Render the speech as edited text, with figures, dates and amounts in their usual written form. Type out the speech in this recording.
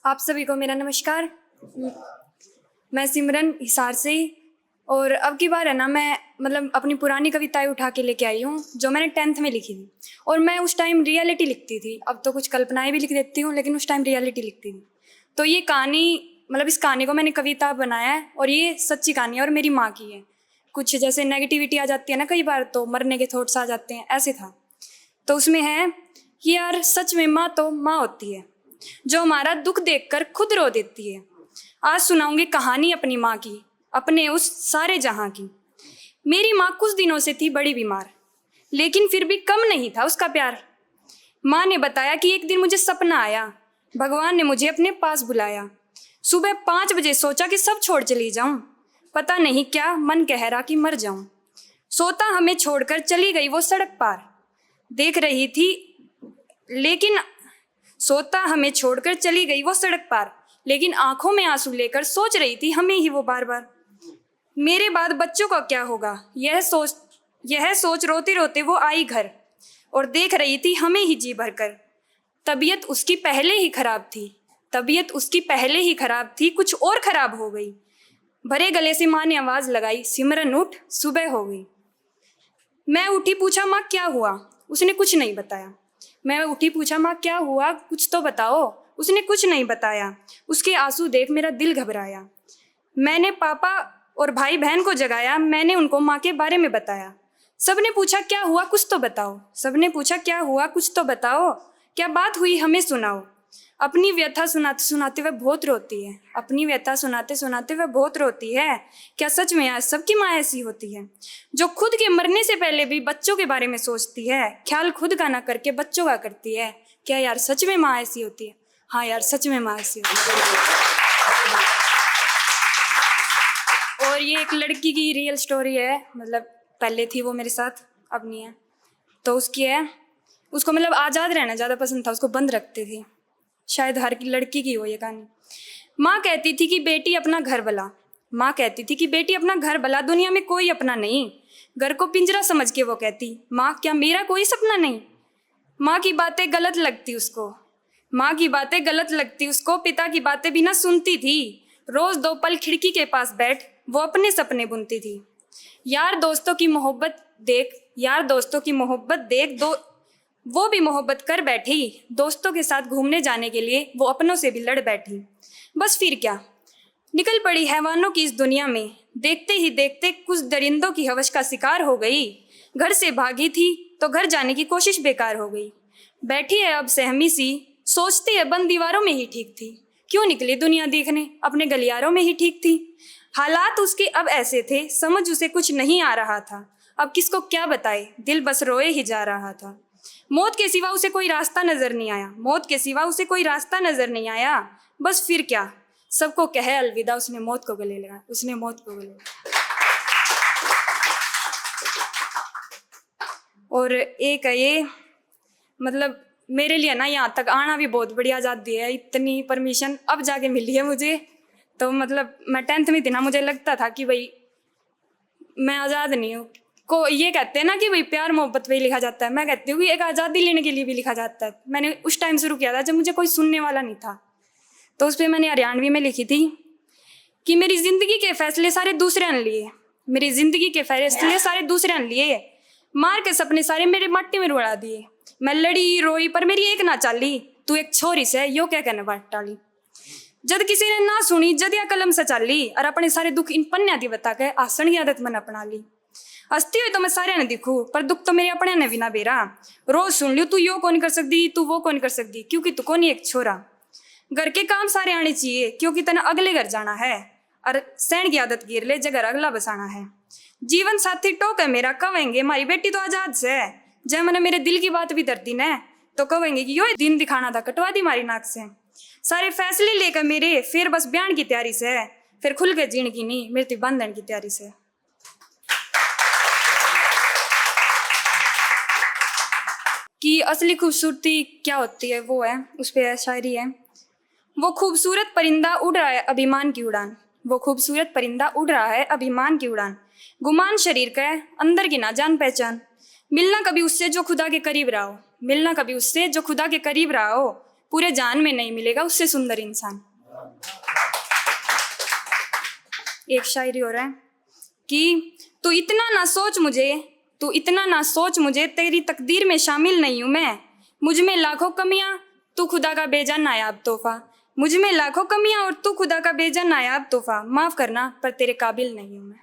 आप सभी को मेरा नमस्कार। मैं सिमरन हिसार से ही। और अब की बार है ना, मैं अपनी पुरानी कविताएं उठा के लेके आई हूँ जो मैंने 10th में लिखी थी। और मैं उस टाइम रियलिटी लिखती थी, अब तो कुछ कल्पनाएं भी लिख देती हूँ, लेकिन उस टाइम रियलिटी लिखती थी। तो ये कहानी इस कहानी को मैंने कविता बनाया है और ये सच्ची कहानी है और मेरी माँ की है। कुछ जैसे नेगेटिविटी आ जाती है ना कई बार, तो मरने के थॉट्स आ जाते हैं, ऐसे था। तो उसमें है कि यार सच में माँ तो माँ होती है, जो हमारा दुख देखकर खुद रो देती है। आज सुनाऊंगी कहानी अपनी माँ की, अपने उस सारे जहां की। मेरी माँ कुछ दिनों से थी बड़ी बीमार, लेकिन फिर भी कम नहीं था उसका प्यार। माँ ने बताया कि एक दिन मुझे सपना आया, भगवान ने मुझे अपने पास बुलाया। सुबह 5 बजे सोचा कि सब छोड़ चली जाऊं, पता नहीं क्या मन कह रहा कि मर जाऊं। सोता हमें छोड़कर चली गई वो सड़क पार, देख रही थी लेकिन सोता हमें छोड़कर चली गई वो सड़क पार, लेकिन आंखों में आंसू लेकर सोच रही थी हमें ही वो बार बार। मेरे बाद बच्चों का क्या होगा, यह सोच रोते रोते वो आई घर, और देख रही थी हमें ही जी भरकर। तबीयत उसकी पहले ही खराब थी, कुछ और खराब हो गई। भरे गले से माँ ने आवाज लगाई, सिमरन उठ, सुबह हो गई। मैं उठी, पूछा माँ क्या हुआ, उसने कुछ नहीं बताया। मैं उठी, पूछा माँ क्या हुआ, कुछ तो बताओ, उसने कुछ नहीं बताया। उसके आंसू देख मेरा दिल घबराया। मैंने पापा और भाई बहन को जगाया, मैंने उनको माँ के बारे में बताया। सबने पूछा क्या हुआ, कुछ तो बताओ, क्या बात हुई हमें सुनाओ। अपनी व्यथा सुनाते सुनाते वह बहुत रोती है। क्या सच में आज सबकी माँ ऐसी होती है, जो खुद के मरने से पहले भी बच्चों के बारे में सोचती है, ख्याल खुद का ना करके बच्चों का करती है। क्या यार सच में माँ ऐसी होती है? हाँ यार सच में माँ ऐसी होती है। और ये एक लड़की की रियल स्टोरी है, पहले थी वो मेरे साथ, अब नहीं है। तो उसकी है, उसको आज़ाद रहना ज़्यादा पसंद था, उसको बंद रखते थे। शायद हर की लड़की की हो ये कहानी। माँ कहती थी कि बेटी अपना घर भला, दुनिया में कोई अपना नहीं। घर को पिंजरा समझ के वो कहती, माँ क्या मेरा कोई सपना नहीं। माँ की बातें गलत लगती उसको, पिता की बातें भी ना सुनती थी। रोज 2 पल खिड़की के पास बैठ वो अपने सपने बुनती थी। यार दोस्तों की मोहब्बत देख दो, वो भी मोहब्बत कर बैठी। दोस्तों के साथ घूमने जाने के लिए वो अपनों से भी लड़ बैठी। बस फिर क्या, निकल पड़ी हैवानों की इस दुनिया में। देखते ही देखते कुछ दरिंदों की हवस का शिकार हो गई। घर से भागी थी तो घर जाने की कोशिश बेकार हो गई। बैठी है अब सहमी सी, सोचती है बंद दीवारों में ही ठीक थी। क्यों निकली दुनिया देखने, अपने गलियारों में ही ठीक थी। हालात उसके अब ऐसे थे, समझ उसे कुछ नहीं आ रहा था। अब किसको क्या बताए, दिल बस रोए ही जा रहा था। मौत के सिवा उसे कोई रास्ता नजर नहीं आया। बस फिर क्या, सबको कहे अलविदा, उसने मौत को गले लगा। और एक है ये, मेरे लिए ना यहाँ तक आना भी बहुत बड़ी आज़ादी है। इतनी परमिशन अब जाके मिली है मुझे। तो मैं 10th में थी ना, मुझे लगता था कि भाई मैं आज़ाद नहीं हूँ। को ये कहते हैं ना कि भाई प्यार मोहब्बत पे ही लिखा जाता है, मैं कहती हूँ कि एक आज़ादी लेने के लिए भी लिखा जाता है। मैंने उस टाइम शुरू किया था जब मुझे कोई सुनने वाला नहीं था। तो उस पर मैंने हरियाणवी में लिखी थी कि मेरी जिंदगी के फैसले सारे दूसरे ने लिए, मार के सपने सारे मेरे मट्टी में रुला दिए। मैं लड़ी रोई पर मेरी एक ना चाली, तू एक छोरी से यो क्या कहने बाट टाली। जद किसी ने ना सुनी, जद या कलम से चाली, और अपने सारे दुख इन पन्या दी बता के आसन की आदत मन अपना ली। हस्ती हुई तो मैं सारे ने दिखू, पर दुख तो मेरे अपने ने भी ना बेरा। रोज सुन लियो तू यो कौन कर सकती, तू वो कौन कर सकती, क्योंकि तू कौन एक छोरा। घर के काम सारे आने चाहिए, क्योंकि तना अगले घर जाना है, और सहन की आदत गिर ले जगह अगला बसाना है। जीवन साथी टोक है मेरा, कहेंगे मारी बेटी तो आजाद से। जय मैंने मेरे दिल की बात भी धरती ने, तो कहेंगे कि यो दिन दिखाना था, कटवा दी मारी नाक से। सारे फैसले लेकर मेरे, फिर बस बयान की तैयारी से, फिर खुल के जीण की नहीं, मृत्यु बंधन की तैयारी से। कि असली खूबसूरती क्या होती है, वो है, उस पे शायरी है। वो खूबसूरत परिंदा उड़ रहा है अभिमान की उड़ान, गुमान शरीर का है, अंदर की ना जान पहचान। मिलना कभी उससे जो खुदा के करीब रहा हो, पूरे जान में नहीं मिलेगा उससे सुंदर इंसान। एक शायरी हो रहा है कि तू इतना ना सोच मुझे, तेरी तकदीर में शामिल नहीं हूँ मैं। मुझ में लाखों कमियां, तू खुदा का बेजान नायाब तोहफा। मुझ में लाखों कमियां और तू खुदा का बेजान नायाब तोहफा। माफ करना पर तेरे काबिल नहीं हूँ मैं।